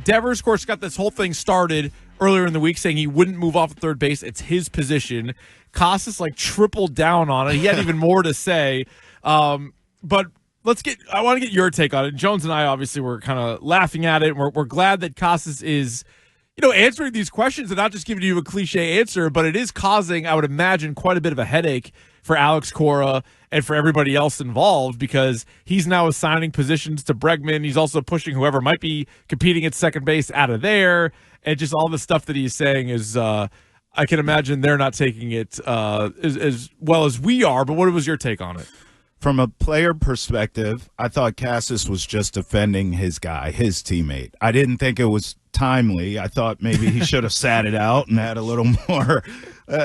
Devers, of course, got this whole thing started earlier in the week saying he wouldn't move off of third base. It's his position. Costas tripled down on it. He had even more to say. But I want to get your take on it. Jones and I obviously were kind of laughing at it. We're glad that Costas is, answering these questions and not just giving you a cliche answer, but it is causing, I would imagine, quite a bit of a headache for Alex Cora and for everybody else involved, because he's now assigning positions to Bregman. He's also pushing whoever might be competing at second base out of there. And just all the stuff that he's saying is, I can imagine they're not taking it as well as we are. But what was your take on it? From a player perspective, I thought Cassis was just defending his guy, his teammate. I didn't think it was timely. I thought maybe he should have sat it out and had a little more,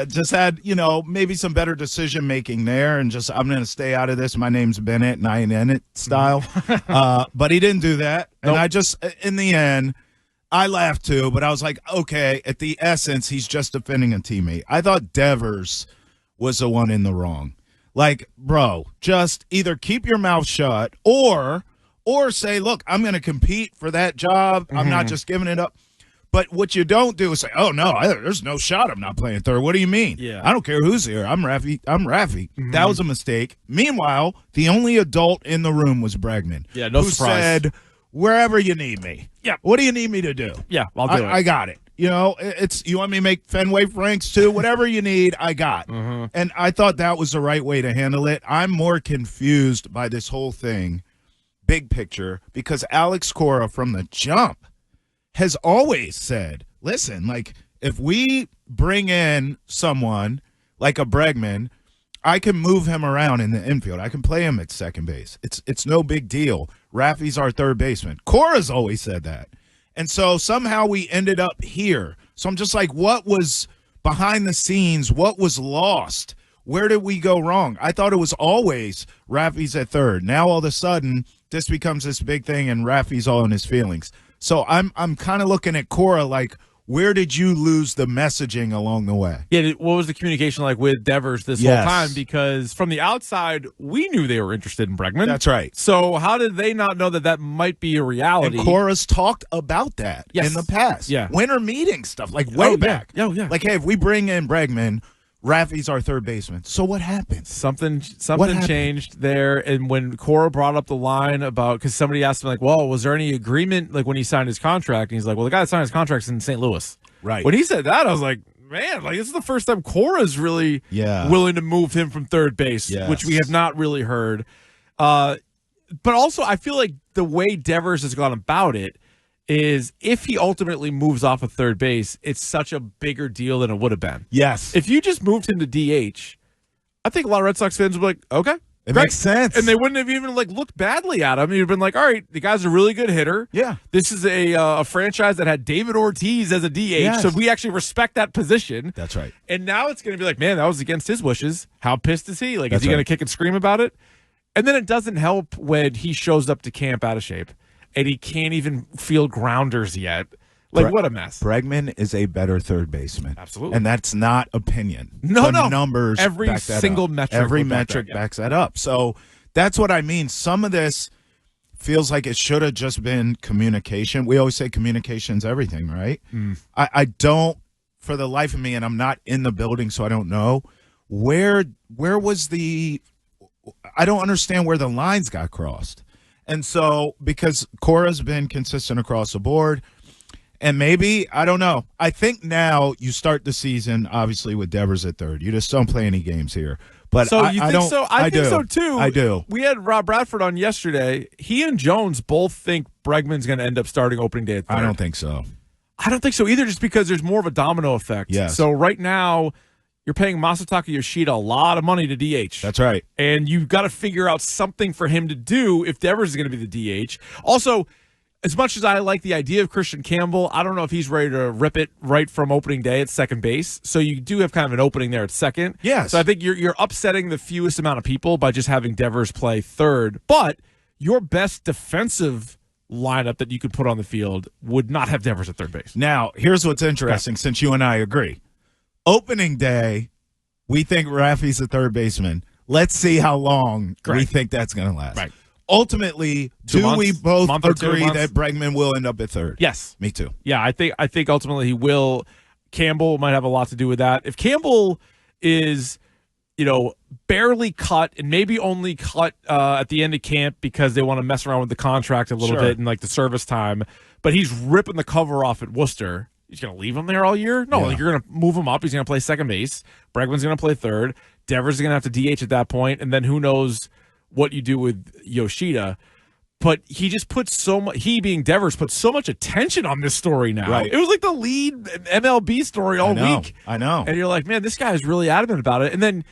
just had, maybe some better decision-making there and just, I'm going to stay out of this. My name's Bennett and I ain't in it style. But he didn't do that. Nope. And I just, in the end, I laughed too, but I was like, okay, at the essence, he's just defending a teammate. I thought Devers was the one in the wrong. Bro, just either keep your mouth shut or say, look, I'm going to compete for that job. I'm not just giving it up. But what you don't do is say, oh, no, there's no shot I'm not playing third. What do you mean? Yeah. I don't care who's here. I'm Raffy. That was a mistake. Meanwhile, the only adult in the room was Bregman. Yeah, no who surprise. Said, wherever you need me. Yeah. What do you need me to do? Yeah, I'll do it. I got it. It's you want me to make Fenway Franks too? Whatever you need, I got. And I thought that was the right way to handle it. I'm more confused by this whole thing, big picture, because Alex Cora from the jump has always said, listen, if we bring in someone like a Bregman, I can move him around in the infield. I can play him at second base. It's no big deal. Raffy's our third baseman. Cora's always said that. And so somehow we ended up here. So I'm just like, what was behind the scenes? What was lost? Where did we go wrong? I thought it was always Raffy's at third. Now all of a sudden, this becomes this big thing, and Raffy's all in his feelings. So I'm kind of looking at Cora like, where did you lose the messaging along the way? Yeah, what was the communication like with Devers this whole time? Because from the outside, we knew they were interested in Bregman. That's right. So how did they not know that might be a reality? And Cora's talked about that in the past. Yeah. Winter meeting stuff, way back. Oh, yeah. Hey, if we bring in Bregman, Raffy's our third baseman. So what happened? Something changed there. And when Cora brought up the line about, because somebody asked him, well, was there any agreement when he signed his contract? And he's like, well, the guy that signed his contract's in St. Louis. Right. When he said that, I was like, man, this is the first time Cora's really willing to move him from third base, which we have not really heard. But also, I feel like the way Devers has gone about it is if he ultimately moves off of third base, it's such a bigger deal than it would have been. Yes. If you just moved him to DH, I think a lot of Red Sox fans would be like, okay. It makes sense. And they wouldn't have even looked badly at him. You'd have been like, all right, the guy's a really good hitter. Yeah. This is a franchise that had David Ortiz as a DH, so we actually respect that position. That's right. And now it's going to be like, man, that was against his wishes. How pissed is he? Is he going to kick and scream about it? And then it doesn't help when he shows up to camp out of shape and he can't even feel grounders yet. What a mess. Bregman is a better third baseman. Absolutely. And that's not opinion. No. Numbers every back that single up. metric. Every metric backs that up. So that's what I mean. Some of this feels like it should have just been communication. We always say communication's everything, right? I don't, for the life of me, and I'm not in the building, so I don't know, where was I don't understand where the lines got crossed. And so, because Cora's been consistent across the board, and maybe, I don't know. I think now you start the season, obviously, with Devers at third. You just don't play any games here. But so you think so? I think do. so, too. I do. We had Rob Bradford on yesterday. He and Jones both think Bregman's going to end up starting opening day at third. I don't think so. I don't think so either, just because there's more of a domino effect. Yes. So right now, you're paying Masataka Yoshida a lot of money to DH. That's right. And you've got to figure out something for him to do if Devers is going to be the DH. Also, as much as I like the idea of Christian Campbell, I don't know if he's ready to rip it right from opening day at second base. So you do have kind of an opening there at second. Yes. So I think you're upsetting the fewest amount of people by just having Devers play third. But your best defensive lineup that you could put on the field would not have Devers at third base. Now, here's what's interesting, since you and I agree. Opening day, we think Raffy's the third baseman. Let's see how long we think that's going to last. Right. ultimately, we both agree that Bregman will end up at third? Yes. Me too. Yeah, I think ultimately he will. Campbell might have a lot to do with that. If Campbell is, barely cut and maybe only cut at the end of camp because they want to mess around with the contract a little bit and like the service time, but he's ripping the cover off at Worcester. He's going to leave him there all year? No, you're going to move him up. He's going to play second base. Bregman's going to play third. Devers is going to have to DH at that point, and then who knows what you do with Yoshida. But he just puts so much. He, being Devers, puts so much attention on this story now. Right. It was like the lead MLB story all week. I know. And you're like, man, this guy is really adamant about it. And then,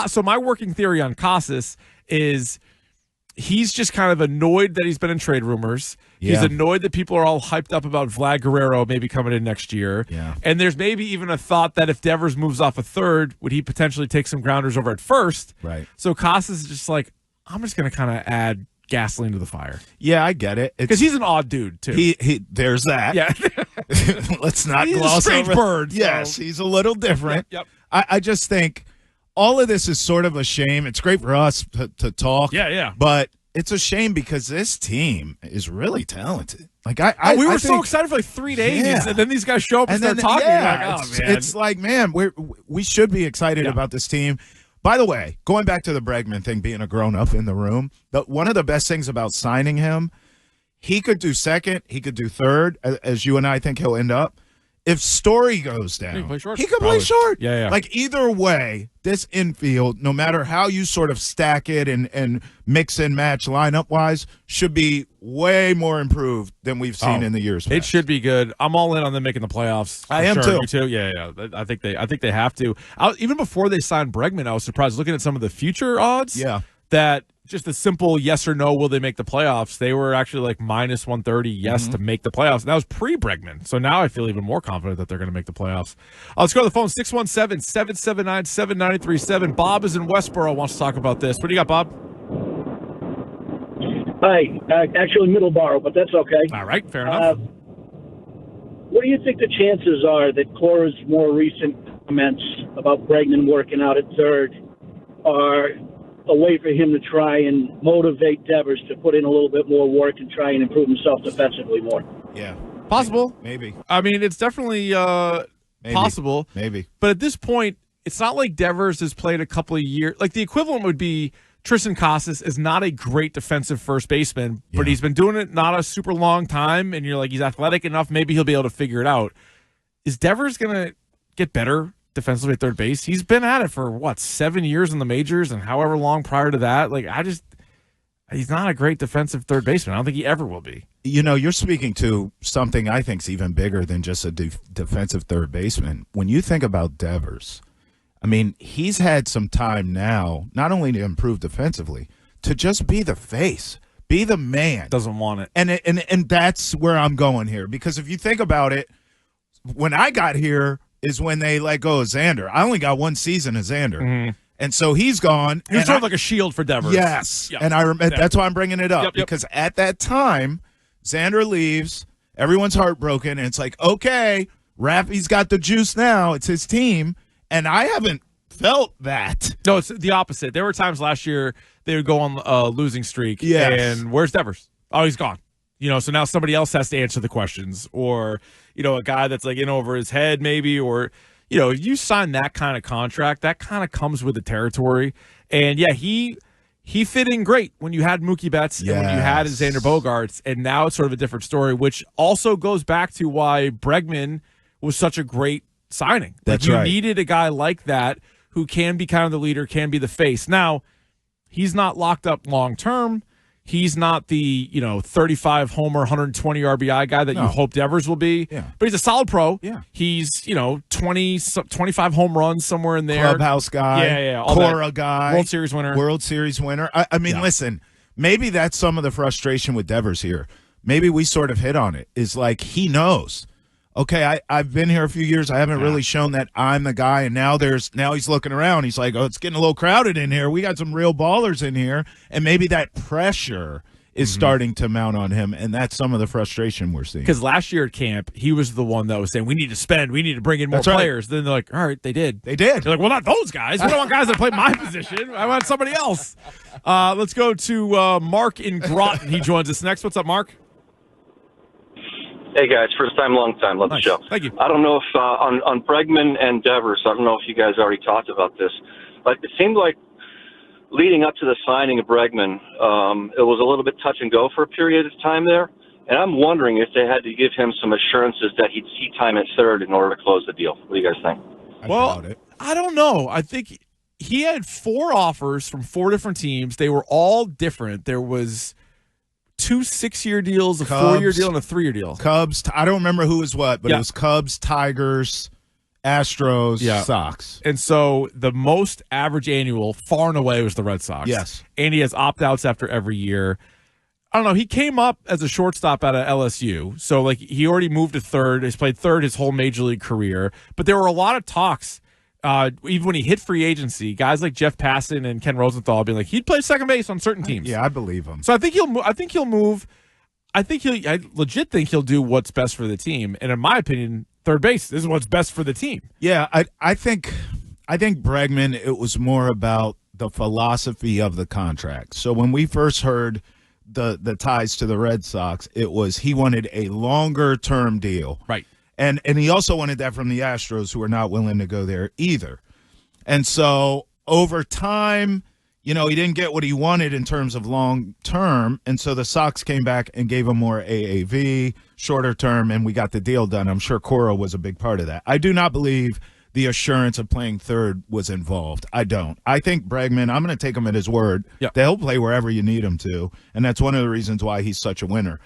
so my working theory on Casas is he's just kind of annoyed that he's been in trade rumors. Yeah. He's annoyed that people are all hyped up about Vlad Guerrero maybe coming in next year. Yeah. And there's maybe even a thought that if Devers moves off a third, would he potentially take some grounders over at first? Right. So Casas is just like, I'm just going to kind of add gasoline to the fire. Yeah, I get it. Because he's an odd dude, too. He there's that. Yeah. Let's not he's gloss a strange over. bird. Yes, he's a little different. Yep. I just think all of this is sort of a shame. It's great for us to talk. Yeah. But it's a shame because this team is really talented. Like we were so excited for like 3 days, and then these guys show up and start talking. Yeah, like, oh, man. It's like, man, we should be excited about this team. By the way, going back to the Bregman thing, being a grown-up in the room, one of the best things about signing him, he could do second, he could do third, as you and I think he'll end up. If Story goes down, he could play short. Yeah. Like, either way, this infield, no matter how you sort of stack it and mix and match lineup-wise, should be way more improved than we've seen in the years past. It should be good. I'm all in on them making the playoffs. I am too. too. You too. Yeah. I think they have to. Even before they signed Bregman, I was surprised looking at some of the future odds. Yeah. That just a simple yes or no, will they make the playoffs? They were actually like minus 130 yes to make the playoffs. And that was pre-Bregman. So now I feel even more confident that they're going to make the playoffs. Let's go to the phone, 617-779-7937. Bob is in Westboro, wants to talk about this. What do you got, Bob? Hi. Actually Middleborough, but that's okay. All right, fair enough. What do you think the chances are that Cora's more recent comments about Bregman working out at third are a way for him to try and motivate Devers to put in a little bit more work and try and improve himself defensively more? Yeah. Possible. Maybe. I mean, it's definitely possible. Maybe. But at this point, it's not like Devers has played a couple of years. Like, the equivalent would be Tristan Casas is not a great defensive first baseman, but he's been doing it not a super long time, and you're like, he's athletic enough, maybe he'll be able to figure it out. Is Devers going to get better defensively at third base? He's been at it for 7 years in the majors and however long prior to that. Like, he's not a great defensive third baseman. I don't think he ever will be. You're speaking to something I think is even bigger than just a defensive third baseman. When you think about Devers, I mean, he's had some time now, not only to improve defensively, to just be the face, be the man. Doesn't want it. And that's where I'm going here. Because if you think about it, when I got here, is when they let go of Xander. I only got one season of Xander. Mm-hmm. And so he's gone. He was sort of like a shield for Devers. Yes. Yep. And that's why I'm bringing it up. Because at that time, Xander leaves, everyone's heartbroken, and it's like, okay, Raffy's got the juice now. It's his team. And I haven't felt that. No, it's the opposite. There were times last year they would go on a losing streak. Yes. And where's Devers? Oh, he's gone. So now somebody else has to answer the questions, or, a guy that's like in over his head maybe, or, if you sign that kind of contract, that kind of comes with the territory. And yeah, he fit in great when you had Mookie Betts and when you had Xander Bogaerts, and now it's sort of a different story, which also goes back to why Bregman was such a great signing. That's right. You needed a guy like that who can be kind of the leader, can be the face. Now, he's not locked up long term. He's not the, 35 homer, 120 RBI guy that you hope Devers will be. Yeah. But he's a solid pro. Yeah. He's, 25 home runs somewhere in there. Clubhouse guy. Yeah. Cora guy. World Series winner. I mean, listen, maybe that's some of the frustration with Devers here. Maybe we sort of hit on it. Is like, he knows. Okay, I've been here a few years. I haven't really shown that I'm the guy, and now he's looking around. He's like, oh, it's getting a little crowded in here. We got some real ballers in here, and maybe that pressure is starting to mount on him, and that's some of the frustration we're seeing. Because last year at camp, he was the one that was saying, we need to bring in more players. Then they're like, all right, they did. They're like, well, not those guys. We don't want guys that play my position. I want somebody else. Let's go to Mark in Groton. He joins us next. What's up, Mark? Hey, guys. First time, long time. Love the show. Thank you. I don't know if on Bregman and Devers, I don't know if you guys already talked about this, but it seemed like leading up to the signing of Bregman, it was a little bit touch and go for a period of time there. And I'm wondering if they had to give him some assurances that he'd see time at third in order to close the deal. What do you guys think? I don't know. I think he had 4 offers from 4 different teams. They were all different. There was 2 6-year deals, a 4-year deal, and a 3-year deal. Cubs. I don't remember who was what, but it was Cubs, Tigers, Astros, Sox. And so the most average annual, far and away, was the Red Sox. Yes. And he has opt-outs after every year. I don't know. He came up as a shortstop out of LSU. So, like, he already moved to third. He's played third his whole major league career. But there were a lot of talks, even when he hit free agency, guys like Jeff Passan and Ken Rosenthal being like, he'd play second base on certain teams. Yeah, I believe him. So I think he'll move. I legit think he'll do what's best for the team. And in my opinion, third base is what's best for the team. Yeah, I think Bregman, it was more about the philosophy of the contract. So when we first heard the ties to the Red Sox, it was he wanted a longer term deal. Right. And he also wanted that from the Astros, who are not willing to go there either. And so over time, he didn't get what he wanted in terms of long term. And so the Sox came back and gave him more AAV, shorter term, and we got the deal done. I'm sure Cora was a big part of that. I do not believe the assurance of playing third was involved. I don't. I think Bregman, I'm going to take him at his word. Yep. They'll play wherever you need him to. And that's one of the reasons why he's such a winner.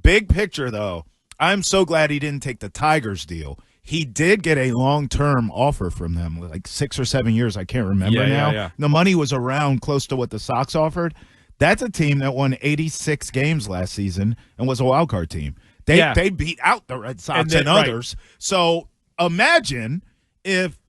Big picture, though, I'm so glad he didn't take the Tigers deal. He did get a long-term offer from them, like 6 or 7 years. I can't remember now. Yeah. The money was around close to what the Sox offered. That's a team that won 86 games last season and was a wild card team. They beat out the Red Sox and others. Right. So imagine if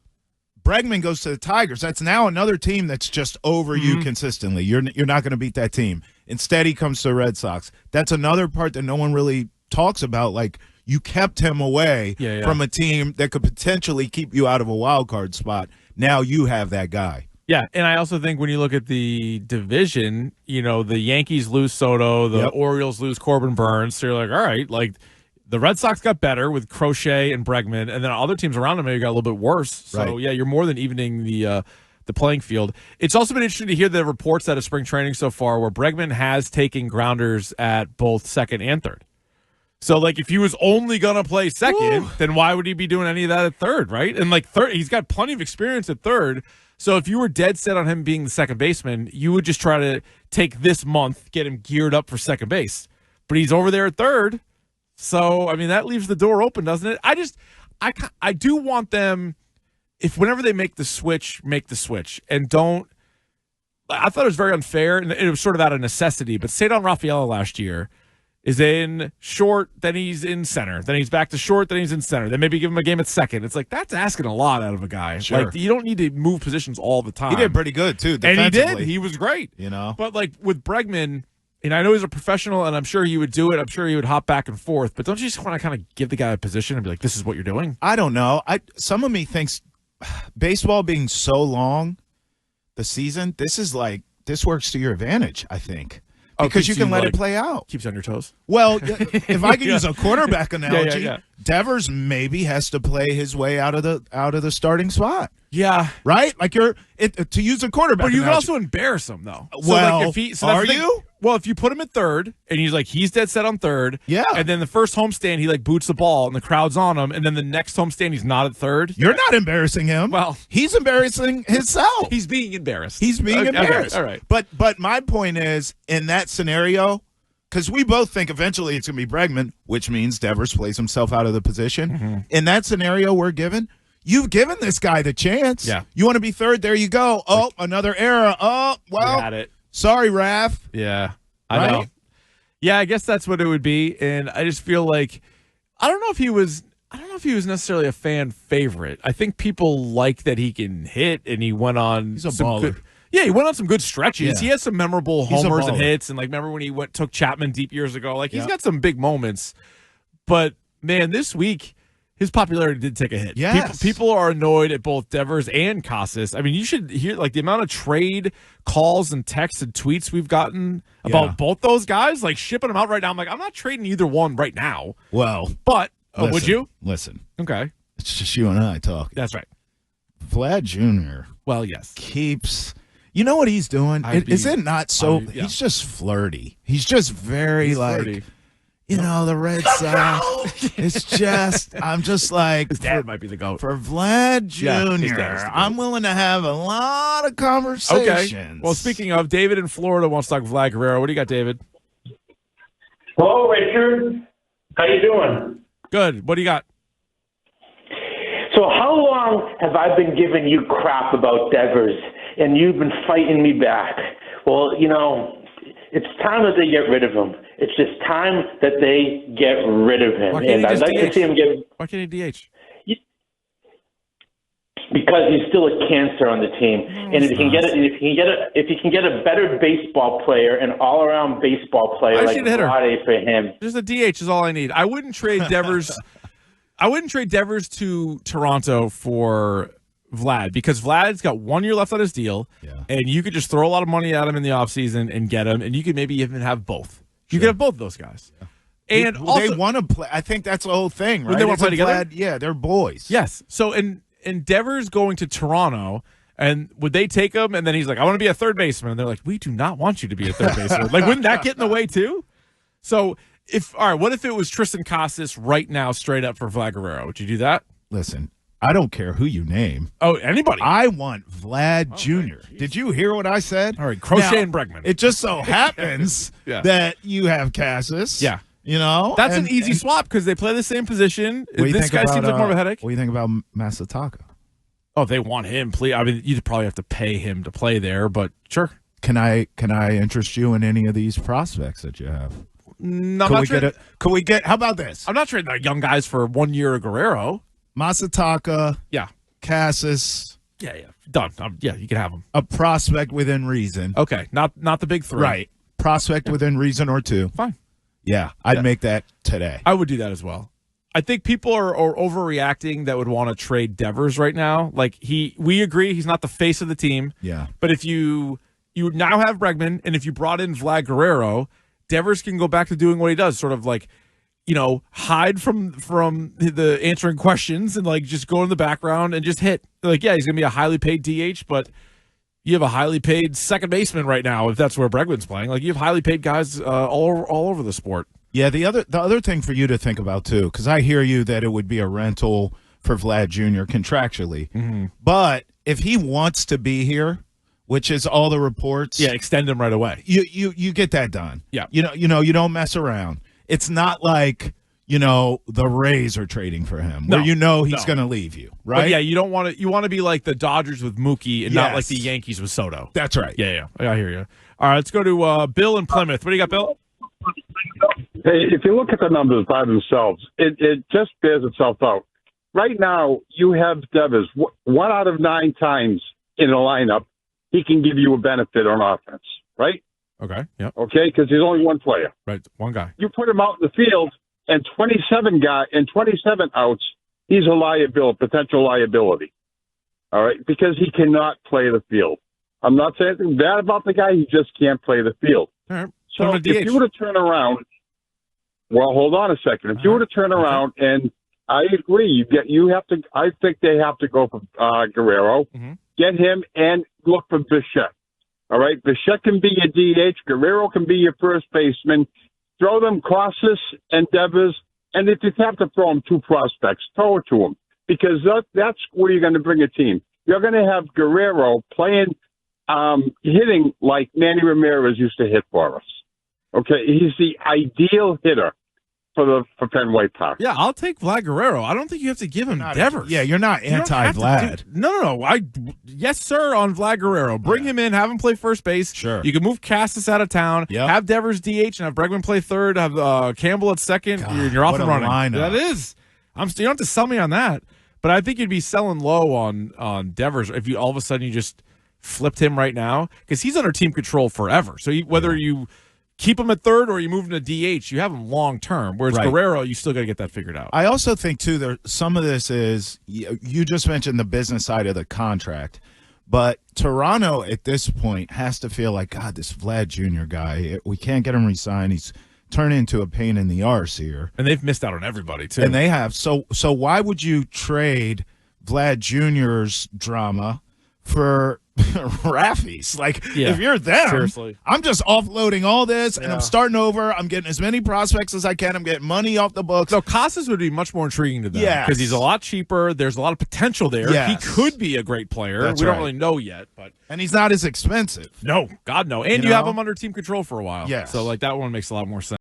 Bregman goes to the Tigers. That's now another team that's just over you consistently. You're not going to beat that team. Instead, he comes to the Red Sox. That's another part that no one really talks about. Like, you kept him away from a team that could potentially keep you out of a wild card spot. Now you have that guy. Yeah, and I also think when you look at the division, the Yankees lose Soto, the Orioles lose Corbin Burns. So you're like, all right, like the Red Sox got better with Crochet and Bregman, and then other teams around them maybe got a little bit worse. So, you're more than evening the playing field. It's also been interesting to hear the reports out of spring training so far where Bregman has taken grounders at both second and third. So, like, if he was only going to play second, then why would he be doing any of that at third, right? And, like, third, he's got plenty of experience at third. So if you were dead set on him being the second baseman, you would just try to take this month, get him geared up for second base. But he's over there at third. So, I mean, that leaves the door open, doesn't it? I do want them, if whenever they make the switch, and don't. I thought it was very unfair, and it was sort of out of necessity. But Cedar Rafaela last year is in short, then he's in center, then he's back to short, then he's in center, then maybe give him a game at second. It's like, that's asking a lot out of a guy. Sure. Like, you don't need to move positions all the time. He did pretty good too, defensively. And he did. He was great. But like with Bregman, and I know he's a professional, and I'm sure he would do it. I'm sure he would hop back and forth. But don't you just want to kind of give the guy a position and be like, this is what you're doing? I don't know. Some of me thinks baseball being so long, the season, this works to your advantage, I think. Because you can let it play out. Keeps you on your toes. Well, if I could use a quarterback analogy, Devers maybe has to play his way out of the starting spot. Yeah. Right? Like to use a quarterback But you analogy. can also embarrass him, though. Well, are you? Well, if you put him at third, and he's dead set on third, and then the first homestand, he boots the ball, and the crowd's on him, and then the next homestand, he's not at third. You're not embarrassing him. Well, he's embarrassing himself. He's being embarrassed. He's being embarrassed. Okay, all right. But my point is, in that scenario, because we both think eventually it's going to be Bregman, which means Devers plays himself out of the position. Mm-hmm. In that scenario you've given this guy the chance. Yeah. You want to be third? There you go. Oh, another error. Oh, well. Got it. Sorry, Raph. Yeah. I know. Yeah, I guess that's what it would be. And I just feel like I don't know if he was necessarily a fan favorite. I think people like that he can hit, and he went on. He's a baller. Yeah, he went on some good stretches. Yeah. He has some memorable He's a homers and baller. hits, and like remember when he took Chapman deep years ago? Like he's Yeah. got some big moments. But man, this week his popularity did take a hit. Yes. People are annoyed at both Devers and Casas. I mean, you should hear like the amount of trade calls and texts and tweets we've gotten about both those guys, like shipping them out right now. I'm like, I'm not trading either one right now. Well, But would you? Listen, Okay, it's just you and I talking. that's right. Vlad Jr. Well, yes. keeps. You know what he's doing? Is it not so? yeah. He's just flirty. He's just very He's like. flirty. You know, the Red Sox. It's just, I'm just like, His dad might be the GOAT. for Vlad Jr., Yeah, his dad's the GOAT. I'm willing to have a lot of conversations. Okay. Well, speaking of, David in Florida wants to talk Vlad Guerrero. What do you got, David? Hello, Richard. How you doing? Good. What do you got? So how long have I been giving you crap about Devers, and you've been fighting me back? Well, you know, it's time that they get rid of him. It's just time that they get rid of him. Why can't And he I'd just like to DH? see him get Why can't he DH? because he's still a cancer on the team. And if he can get a better baseball player, an all-around baseball player I just like need a hitter. Vlade for him. Just a DH is all I need. I wouldn't trade Devers. I wouldn't trade Devers to Toronto for Vlad because Vlad's got 1 year left on his deal, and you could just throw a lot of money at him in the offseason and get him, and you could maybe even have both. You could have both of those guys. And Well, also, they want to play. I think that's the whole thing, right? They wanna play Isn't together? Vlad- yeah, they're boys. yes. So, and Devers going to Toronto, and would they take him? And then he's like, I want to be a third baseman. And they're like, we do not want you to be a third baseman. Like, wouldn't that get in the way too? So, what if it was Tristan Casas right now, straight up for Vlad Guerrero? Would you do that? Listen, I don't care who you name. Oh, anybody. I want Vlad Jr. Did you hear what I said? All right, Crochet Now, and Bregman. It just so happens Yeah. that you have Cassis. Yeah. You know? That's and- an easy and- swap because they play the same position. What do you This think guy about, seems like more of a headache. What do you think about Masataka? Oh, they want him. Please, I mean, you'd probably have to pay him to play there, but sure. Can I interest you in any of these prospects that you have? No, Could we get how about this? I'm not trading the young guys for 1 year of Guerrero. Masataka, Yeah. Cassis, Yeah. Done. Yeah, you can have him. a prospect within reason. Okay, not the big three. Right. Prospect within reason or two. Fine. Yeah, I'd make that today. I would do that as well. I think people are overreacting that would want to trade Devers right now. Like we agree he's not the face of the team. Yeah. But if you now have Bregman, and if you brought in Vlad Guerrero, Devers can go back to doing what he does, sort of like, hide from the answering questions and like just go in the background and just hit. Like, yeah, he's gonna be a highly paid DH, but you have a highly paid second baseman right now if that's where Bregman's playing. Like, you have highly paid guys all over the sport. Yeah, the other thing for you to think about too, because I hear you that it would be a rental for Vlad Jr. contractually, but if he wants to be here, which is all the reports, Yeah, extend him right away. you get that done. Yeah. you don't mess around. It's not like the Rays are trading for him, where he's going to leave you, right? But yeah, you don't want to. You want to be like the Dodgers with Mookie, and not Yes. like the Yankees with Soto. That's right. Yeah, I hear you. All right, let's go to Bill in Plymouth. What do you got, Bill? Hey, if you look at the numbers by themselves, it just bears itself out. Right now, you have Devers. 1 out of 9 times in a lineup, he can give you a benefit on offense, right? Okay. Yep. Okay, because he's only one player. Right. One guy. You put him out in the field, and 27 outs, he's a potential liability. All right, because he cannot play the field. I'm not saying anything bad about the guy. He just can't play the field. All right. So Put him in if DH. you were to turn around, well, hold on a second. If you were to turn around, and I agree, you have to. I think they have to go for Guerrero, get him, and look for Bichette. All right, Bichette can be your DH. Guerrero can be your first baseman. Throw them Casas and Devers, and if you have to throw them 2 prospects, throw it to them, because that's where you're going to bring a team. You're going to have Guerrero playing, hitting like Manny Ramirez used to hit for us. Okay, he's the ideal hitter for Fenway Park. Yeah, I'll take Vlad Guerrero. I don't think you have to give him Devers. Yeah, you're not You don't have to anti-Vlad. No. Yes, sir, on Vlad Guerrero. Bring him in, have him play first base. Sure. You can move Cassis out of town, Yep. have Devers DH, and have Bregman play third, have Campbell at second. You're off what and a running. lineup. That is. You don't have to sell me on that. But I think you'd be selling low on Devers if you all of a sudden you just flipped him right now because he's under team control forever. So whether you keep him at third or you move him to DH, you have him long term. Whereas Guerrero, you still got to get that figured out. I also think, too, some of this is you just mentioned the business side of the contract. But Toronto at this point has to feel like, God, this Vlad Jr. guy, we can't get him re-signed. He's turned into a pain in the arse here. And they've missed out on everybody, too. And they have. So why would you trade Vlad Jr.'s drama for Rafi's? Like, if you're them, seriously. I'm just offloading all this, and I'm starting over. I'm getting as many prospects as I can. I'm getting money off the books. So Casas would be much more intriguing to them because he's a lot cheaper. There's a lot of potential there. Yes. He could be a great player. That's we don't right. really know yet, but And he's not as expensive. no, God no. And you have him under team control for a while. Yes. So like that one makes a lot more sense.